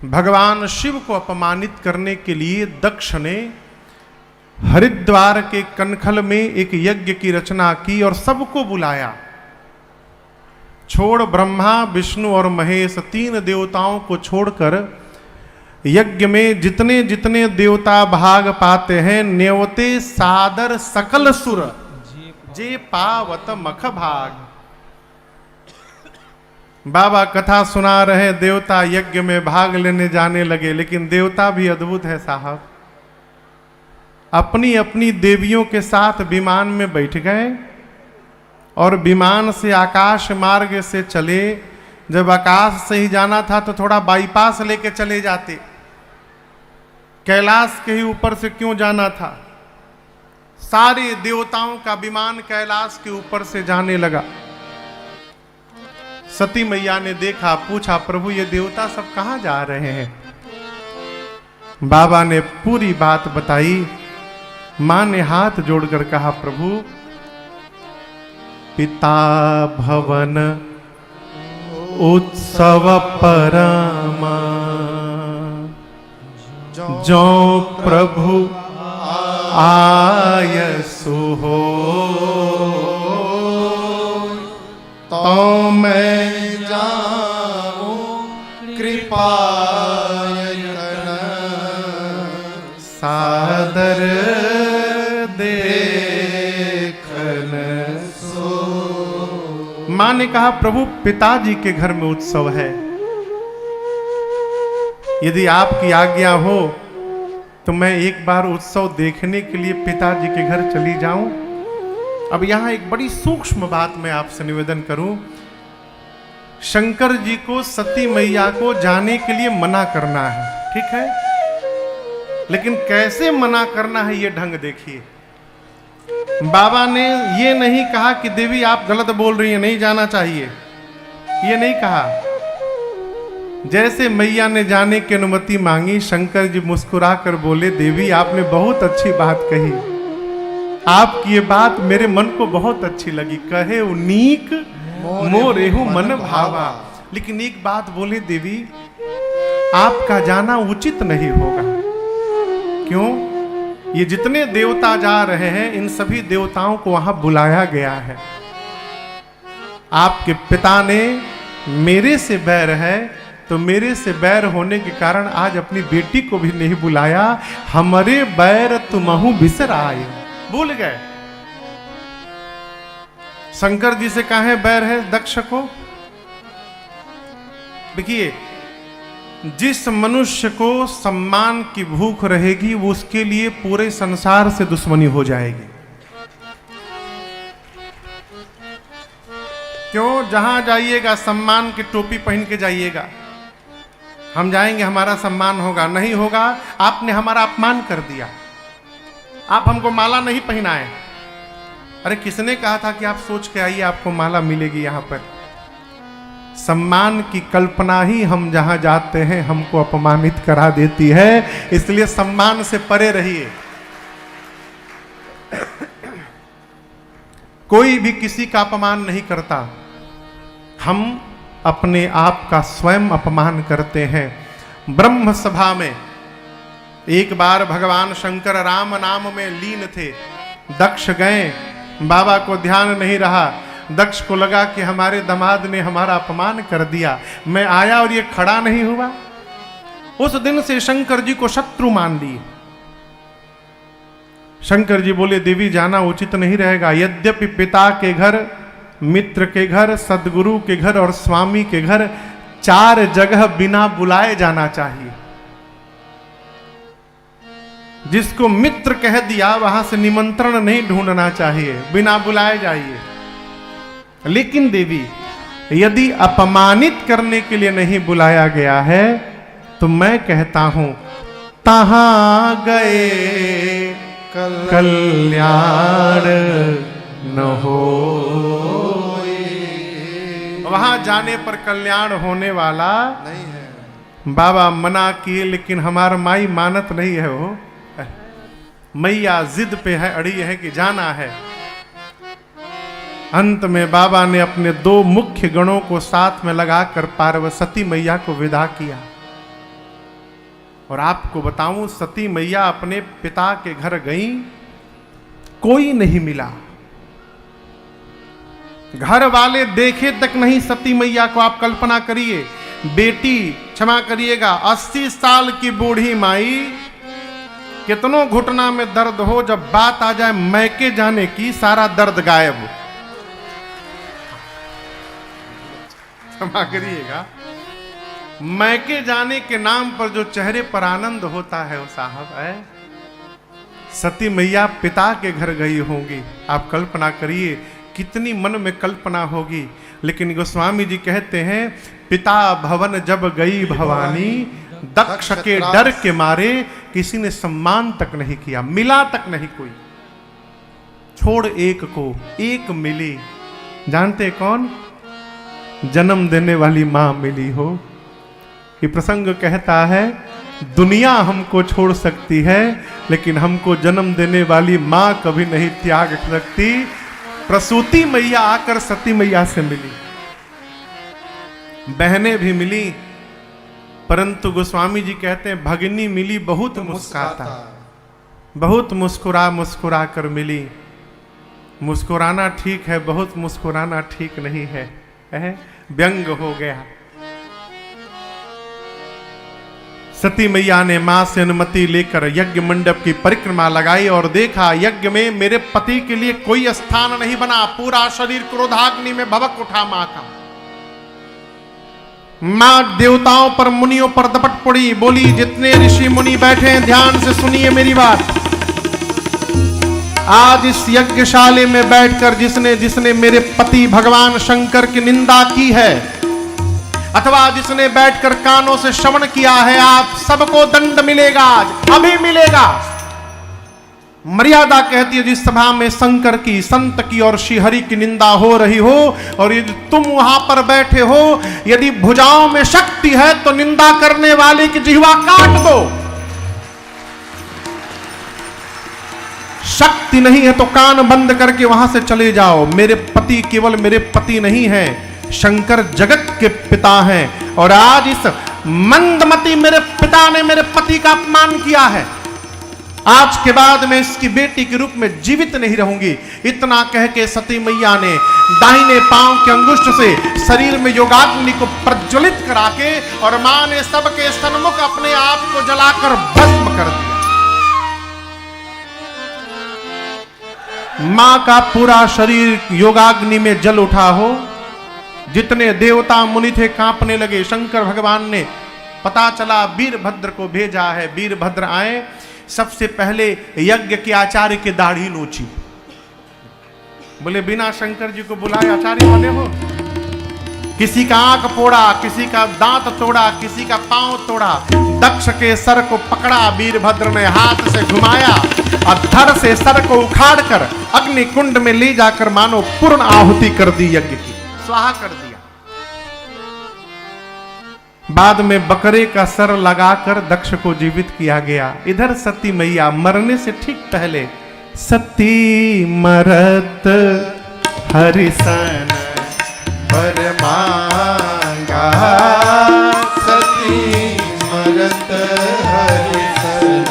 भगवान शिव को अपमानित करने के लिए दक्ष ने हरिद्वार के कनखल में एक यज्ञ की रचना की और सबको बुलाया। छोड़ ब्रह्मा, विष्णु और महेश, 3 देवताओं को छोड़कर यज्ञ में जितने जितने देवता भाग पाते हैं, नेवते सादर सकल सुर जे पावत मख भाग। बाबा कथा सुना रहे, देवता यज्ञ में भाग लेने जाने लगे। लेकिन देवता भी अद्भुत है साहब, अपनी अपनी देवियों के साथ विमान में बैठ गए और विमान से आकाश मार्ग से चले। जब आकाश से ही जाना था तो थोड़ा बाईपास लेके चले जाते, कैलाश के ही ऊपर से क्यों जाना था। सारे देवताओं का विमान कैलाश के ऊपर से जाने लगा। सती मैया ने देखा, पूछा, प्रभु ये देवता सब कहां जा रहे हैं। बाबा ने पूरी बात बताई। मां ने हाथ जोड़कर कहा, प्रभु पिता भवन उत्सव परमा, जो प्रभु आयसु हो तो मैं जाऊं कृपा सादर देखन सो। मां ने कहा, प्रभु पिताजी के घर में उत्सव है, यदि आपकी आज्ञा हो तो मैं एक बार उत्सव देखने के लिए पिताजी के घर चली जाऊं। अब यहां एक बड़ी सूक्ष्म बात मैं आपसे निवेदन करूं। शंकर जी को सती मैया को जाने के लिए मना करना है, ठीक है, लेकिन कैसे मना करना है ये ढंग देखिए। बाबा ने ये नहीं कहा कि देवी आप गलत बोल रही हैं, नहीं जाना चाहिए, ये नहीं कहा। जैसे मैया ने जाने की अनुमति मांगी, शंकर जी मुस्कुरा कर बोले, देवी आपने बहुत अच्छी बात कही, आपकी ये बात मेरे मन को बहुत अच्छी लगी। कहे उनीक मोरेहु मन भावा। लेकिन एक बात बोले, देवी आपका जाना उचित नहीं होगा। क्यों? ये जितने देवता जा रहे हैं, इन सभी देवताओं को वहां बुलाया गया है। आपके पिता ने मेरे से बैर है, तो मेरे से बैर होने के कारण आज अपनी बेटी को भी नहीं बुलाया। हमारे बैर तुमहु बिसर आए, भूल गए। शंकर जी से काहे बैर है दक्ष को? देखिए, जिस मनुष्य को सम्मान की भूख रहेगी, वो उसके लिए पूरे संसार से दुश्मनी हो जाएगी। क्यों? जहां जाइएगा सम्मान की टोपी पहन के जाइएगा। हम जाएंगे हमारा सम्मान होगा, नहीं होगा आपने हमारा अपमान कर दिया, आप हमको माला नहीं पहनाए। अरे किसने कहा था कि आप सोच के आइए आपको माला मिलेगी? यहां पर सम्मान की कल्पना ही हम जहां जाते हैं हमको अपमानित करा देती है, इसलिए सम्मान से परे रहिए। कोई भी किसी का अपमान नहीं करता, हम अपने आप का स्वयं अपमान करते हैं। ब्रह्म सभा में एक बार भगवान शंकर राम नाम में लीन थे। दक्ष गए, बाबा को ध्यान नहीं रहा। दक्ष को लगा कि हमारे दामाद ने हमारा अपमान कर दिया, मैं आया और ये खड़ा नहीं हुआ। उस दिन से शंकर जी को शत्रु मान लिए। शंकर जी बोले, देवी जाना उचित नहीं रहेगा। यद्यपि पिता के घर, मित्र के घर, सदगुरु के घर और स्वामी के घर 4 जगह बिना बुलाए जाना चाहिए। जिसको मित्र कह दिया वहां से निमंत्रण नहीं ढूंढना चाहिए, बिना बुलाए जाइए। लेकिन देवी यदि अपमानित करने के लिए नहीं बुलाया गया है तो मैं कहता हूं, तहां गए कल्याण न हो। वहां जाने पर कल्याण होने वाला नहीं है। बाबा मना किए, लेकिन हमारा माई मानत नहीं है। वो मैया जिद पे है, अड़ी है कि जाना है। अंत में बाबा ने अपने 2 मुख्य गणों को साथ में लगाकर पार्वती मैया को विदा किया। और आपको बताऊं, सती मैया अपने पिता के घर गई, कोई नहीं मिला। घर वाले देखे तक नहीं सती मैया को। आप कल्पना करिए, बेटी, क्षमा करिएगा, 80 साल की बूढ़ी माई, कितनों घुटना में दर्द हो, जब बात आ जाए मैके जाने की, सारा दर्द गायब। क्षमा करिएगा, मैके जाने के नाम पर जो चेहरे पर आनंद होता है वो साहब है। सती मैया पिता के घर गई होंगी। आप कल्पना करिए कितनी मन में कल्पना होगी। लेकिन गोस्वामी जी कहते हैं, पिता भवन जब गई भवानी, दक्ष के डर के मारे किसी ने सम्मान तक नहीं किया, मिला तक नहीं कोई। छोड़ एक को, एक मिली। जानते कौन? जन्म देने वाली मां मिली हो। ये प्रसंग कहता है, दुनिया हमको छोड़ सकती है लेकिन हमको जन्म देने वाली मां कभी नहीं त्याग सकती। प्रसूति मैया आकर सती मैया से मिली, बहनें भी मिली, परंतु गोस्वामी जी कहते हैं भगिनी मिली बहुत मुस्कुराता, बहुत मुस्कुरा मुस्कुरा कर मिली। मुस्कुराना ठीक है, बहुत मुस्कुराना ठीक नहीं है, व्यंग हो गया। सती मैया ने मां से अनुमति लेकर यज्ञ मंडप की परिक्रमा लगाई और देखा यज्ञ में मेरे पति के लिए कोई स्थान नहीं बना। पूरा शरीर क्रोधाग्नि में भभक उठा मां का। मां देवताओं पर, मुनियों पर दपट पड़ी, बोली जितने ऋषि मुनि बैठे हैं ध्यान से सुनिए मेरी बात। आज इस यज्ञशाले में बैठकर जिसने जिसने मेरे पति भगवान शंकर की निंदा की है, अथवा जिसने बैठकर कानों से श्रवण किया है, आप सबको दंड मिलेगा, अभी मिलेगा। मर्यादा कहती है जिस सभा में शंकर की, संत की और श्रीहरि की निंदा हो रही हो और यदि तुम वहां पर बैठे हो, यदि भुजाओं में शक्ति है तो निंदा करने वाले की जिह्वा काट दो। शक्ति नहीं है तो कान बंद करके वहां से चले जाओ। मेरे पति केवल मेरे पति नहीं है, शंकर जगत के पिता हैं। और आज इस मंदमती मेरे पिता ने मेरे पति का अपमान किया है। आज के बाद मैं इसकी बेटी के रूप में जीवित नहीं रहूंगी। इतना कह के सती मैया ने दाहिने पांव के अंगुष्ठ से शरीर में योगाग्नि को प्रज्वलित करा के और मां ने सबके सन्मुख अपने आप को जलाकर भस्म कर दिया। मां का पूरा शरीर योगाग्नि में जल उठा हो। जितने देवता मुनि थे कांपने लगे। शंकर भगवान ने पता चला वीरभद्र को भेजा है। वीरभद्र आए, सबसे पहले यज्ञ के आचार्य की दाढ़ी नोची। बोले बिना शंकर जी को बुलाए आचार्य बने हो? किसी का आंख फोड़ा, किसी का दांत तोड़ा, किसी का पांव तोड़ा। दक्ष के सर को पकड़ा वीरभद्र ने, हाथ से घुमाया और धड़ से सर को उखाड़कर अग्नि कुंड में ले जाकर मानो पूर्ण आहुति कर दी, यज्ञ की स्वाहा कर दिया। बाद में बकरे का सर लगाकर दक्ष को जीवित किया गया। इधर सती मैया मरने से ठीक पहले, सती मरत हरिसन पर मांगा, सती मरत हरिसन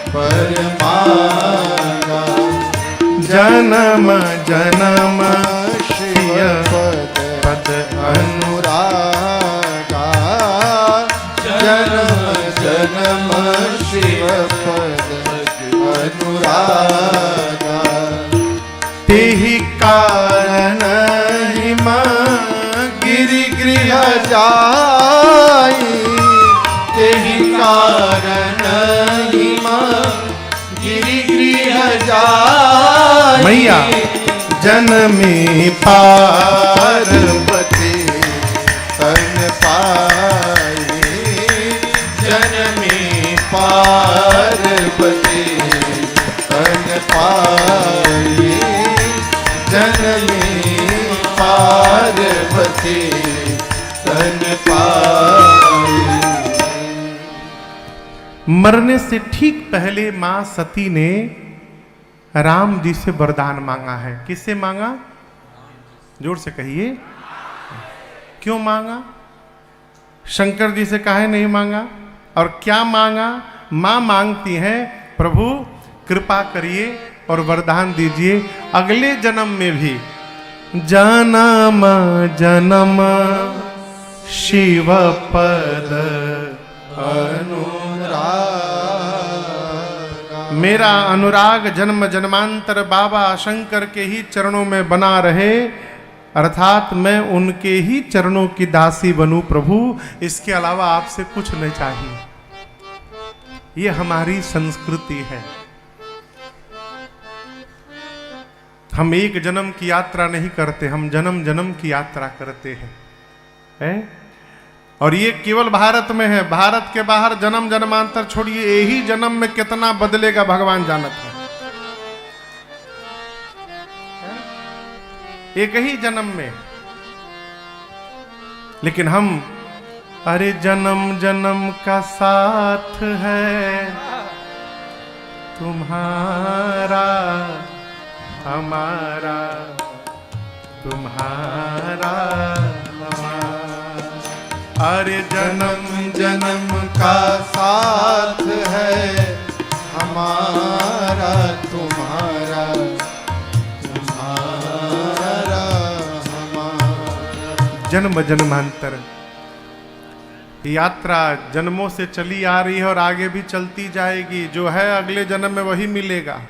पर मांगा, जन्म जन्म शिव पद अनुरागा, जन्म जन्म शिव पद अनुरागा, तेहि कारण हिम गिरि गृह जाई, तेहि कारण हिम गिरि गृह जाई। मैया जनमी पार्वती तन पाई, जनमी पार्वती तन पाई, जनमी पार्वती तन पाई। मरने से ठीक पहले मां सती ने राम जी से वरदान मांगा है। किससे मांगा? जोर से कहिए। क्यों मांगा? शंकर जी से काहे नहीं मांगा? और क्या मांगा? माँ मांगती हैं, प्रभु कृपा करिए और वरदान दीजिए अगले जन्म में भी जन्म जन्म शिव पद अनुराग। मेरा अनुराग जन्म जन्मांतर बाबा शंकर के ही चरणों में बना रहे, अर्थात मैं उनके ही चरणों की दासी बनूं प्रभु, इसके अलावा आपसे कुछ नहीं चाहिए। ये हमारी संस्कृति है। हम एक जन्म की यात्रा नहीं करते, हम जन्म जन्म की यात्रा करते हैं। और ये केवल भारत में है, भारत के बाहर जन्म जन्मांतर छोड़िए, यही जन्म में कितना बदलेगा भगवान जानत है। एक ही जन्म में। लेकिन हम अरे जन्म जन्म का साथ है तुम्हारा हमारा, तुम्हारा हमारा। अरे जन्म जन्म का साथ है हमारा तुम्हारा, तुम्हारा हमारा। जन्म जन्मांतर यात्रा जन्मों से चली आ रही है और आगे भी चलती जाएगी। जो है अगले जन्म में वही मिलेगा।